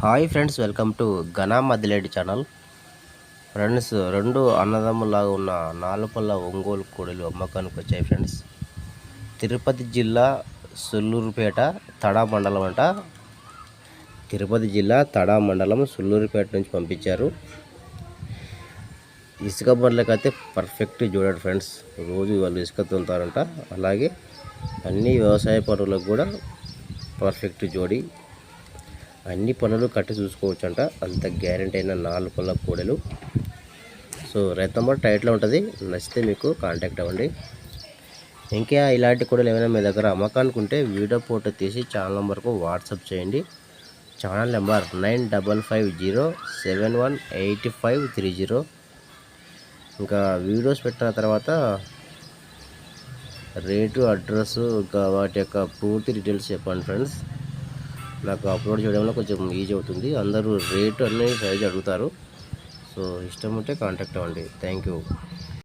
Hi friends, welcome to ఘనా మదిలేడి channel. Friends, రెండు అన్నదమ్ములాగా ఉన్న నాలుపల్ల ఒంగోలు కోడలు అమ్మకానికి వచ్చాయి ఫ్రెండ్స్. తిరుపతి జిల్లా సుల్లూరుపేట తడా మండలం అంట. తిరుపతి జిల్లా తడా మండలం సుల్లూరుపేట నుంచి పంపించారు. ఇసుక బండ్లకైతే పర్ఫెక్ట్ చూడండి ఫ్రెండ్స్. రోజు వాళ్ళు ఇసుక తోలుతారంట. అలాగే అన్ని వ్యవసాయ పనులకు కూడా పర్ఫెక్ట్ జోడి. అన్ని పనులు కట్టి చూసుకోవచ్చు అంట. అంత గ్యారెంటీ అయిన 4 పళ్ళ కోడలు. సో రైతు నెంబర్ టైట్లో ఉంటుంది. నచ్చితే మీకు కాంటాక్ట్ అవ్వండి. ఇంకా ఇలాంటి కోడలు ఏమైనా మీ దగ్గర అమ్మకానికి ఉంటే వీడియో ఫోటో తీసి ఛానల్ నెంబర్కు వాట్సాప్ చేయండి. Channel number 9550718530. ఇంకా వీడియోస్ పెట్టిన తర్వాత రేటు, అడ్రస్, ఇంకా వాటి యొక్క పూర్తి డీటెయిల్స్ చెప్పండి ఫ్రెండ్స్. నాకు అప్లోడ్ చేయడంలో కొంచెం ఈజీ అవుతుంది. అందరూ రేటు అన్నీ సైజ్ అడుగుతారు. సో ఇష్టం ఉంటే కాంటాక్ట్ అవ్వండి. Thank you.